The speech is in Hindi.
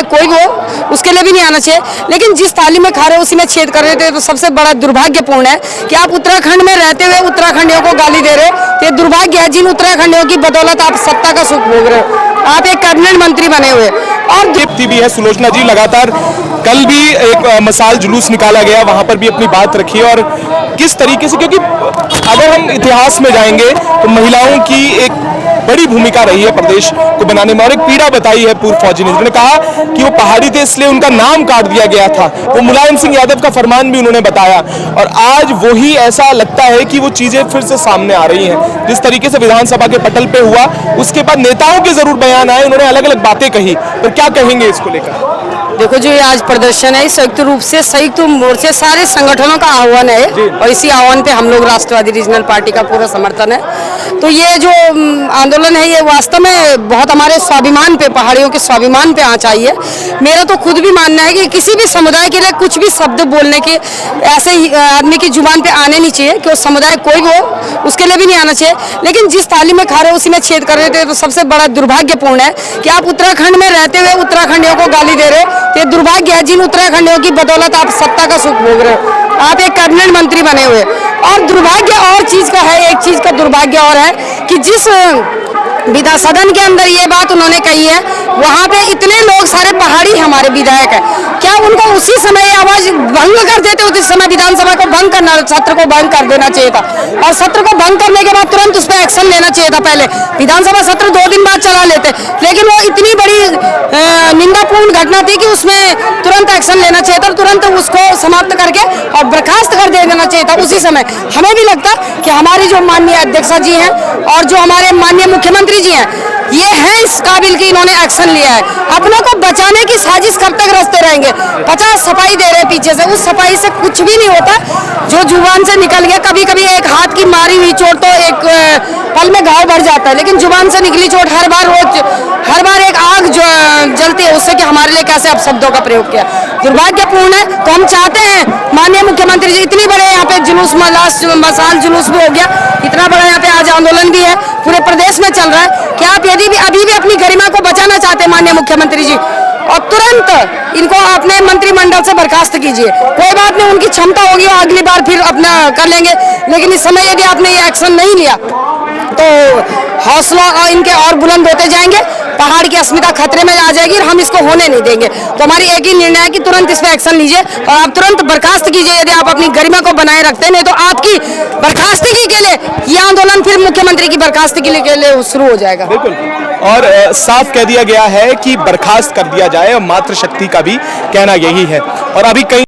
कोई भी हो उसके लिए भी नहीं आना चाहिए, लेकिन जिस थाली में खा रहे हो उसी में छेद कर रहे थे, तो सबसे बड़ा दुर्भाग्यपूर्ण है कि आप उत्तराखंड में रहते हुए उत्तराखंडियों को गाली दे रहे हो। ये दुर्भाग्य है जिन उत्तराखंडियों की बदौलत आप सत्ता का सुख भोग रहे हो। आप एक कैबिनेट मंत्री बने हुए और दीप्ति भी है। सुलोचना जी, लगातार कल भी एक मसाल जुलूस निकाला गया, वहां पर भी अपनी बात रखी और किस तरीके से, क्योंकि अगर हम इतिहास में जाएंगे तो महिलाओं की एक बड़ी भूमिका रही है प्रदेश को बनाने में, और एक पीड़ा बताई है पूर्व फौजी ने, जिन्होंने कहा कि वो पहाड़ी थे इसलिए उनका नाम काट दिया गया था। वो मुलायम सिंह यादव का फरमान भी उन्होंने बताया, और आज वही ऐसा लगता है कि वो चीजें फिर से सामने आ रही हैं। जिस तरीके से विधानसभा के पटल पे हुआ, उसके बाद नेताओं के जरूर बयान आए, उन्होंने अलग अलग बातें कही, पर क्या कहेंगे इसको लेकर? देखो जो ये आज प्रदर्शन है, संयुक्त रूप से संयुक्त मोर्चे सारे संगठनों का आह्वान है, और इसी आह्वान पे हम लोग राष्ट्रवादी रीजनल पार्टी का पूरा समर्थन है। तो ये जो आंदोलन है ये वास्तव में बहुत हमारे स्वाभिमान पे, पहाड़ियों के स्वाभिमान पे आँच आई है। मेरा तो खुद भी मानना है कि किसी भी समुदाय के लिए कुछ भी शब्द बोलने के ऐसे ही आदमी की जुबान पे आने नहीं चाहिए, कि वो समुदाय कोई भी हो उसके लिए भी नहीं आना चाहिए, लेकिन जिस थाली में खा रहे हो उसी में छेद कर रहे थे, तो सबसे बड़ा दुर्भाग्यपूर्ण है कि आप उत्तराखंड में रहते हुए उत्तराखंडियों को गाली दे रहे हो। ये दुर्भाग्य है जिन उत्तराखंडियों की बदौलत आप सत्ता का सुख भोग रहे हो। आप एक कैबिनेट मंत्री बने हुए, और दुर्भाग्य और चीज का है, एक चीज का दुर्भाग्य और है कि जिस विधान सदन के अंदर ये बात उन्होंने कही है, वहाँ पे इतने लोग सारे पहाड़ी हमारे विधायक है, क्या उनको उसी समय आवाज भंग कर देते? उसी समय विधानसभा को भंग करना, सत्र को भंग कर देना चाहिए था, और सत्र को भंग करने के बाद तुरंत उस पर एक्शन लेना चाहिए था। पहले विधानसभा सत्र 2 दिन बाद चला लेते, लेकिन वो इतनी बड़ी निंदापूर्ण घटना थी कि उसमें तुरंत एक्शन लेना चाहिए था, तुरंत उसको समाप्त करके और बर्खास्त कर देना चाहिए था उसी समय। हमें भी लगता कि हमारी जो माननीय अध्यक्षा जी हैं और जो हमारे माननीय मुख्यमंत्री जी हैं, ये है इस काबिल कि इन्होंने एक्शन लिया है। अपनों को बचाने की साजिश कब तक रचते रहेंगे? 50 सफाई दे रहे पीछे से, उस सफाई से कुछ भी नहीं होता जो जुबान से निकल गया। कभी कभी एक हाथ की मारी हुई चोट तो एक पल में घाव भर जाता है, लेकिन जुबान से निकली चोट हर बार एक आग जलती है उससे, कि हमारे लिए कैसे अपशब्दों का प्रयोग किया। दुर्भाग्यपूर्ण है। तो हम चाहते हैं माननीय मुख्यमंत्री जी, इतनी बड़े यहाँ पे जुलूस, मसाल जुलूस भी हो गया, इतना बड़ा यहाँ पे आज आंदोलन भी है, पूरे प्रदेश में चल रहा है, कि आप यदि भी अभी भी अपनी गरिमा को बचाना चाहते हैं माननीय मुख्यमंत्री जी, और तुरंत इनको अपने मंत्रिमंडल से बर्खास्त कीजिए। कोई बात नहीं, उनकी क्षमता होगी और अगली बार फिर अपना कर लेंगे, लेकिन इस समय यदि आपने ये एक्शन नहीं लिया तो हौसला इनके और बुलंद होते जाएंगे, पहाड़ की अस्मिता खतरे में आ जाएगी, और हम इसको होने नहीं देंगे। तो हमारी एक ही निर्णय है कि तुरंत इस पर एक्शन लीजिए और आप तुरंत बर्खास्त कीजिए यदि आप अपनी गरिमा को बनाए रखते हैं, नहीं तो आपकी बर्खास्तगी के लिए ये आंदोलन फिर मुख्यमंत्री की बर्खास्तगी के लिए शुरू हो जाएगा। बिल्कुल, और साफ कह दिया गया है कि बर्खास्त कर दिया जाए, और मातृशक्ति का भी कहना यही है। और अभी कई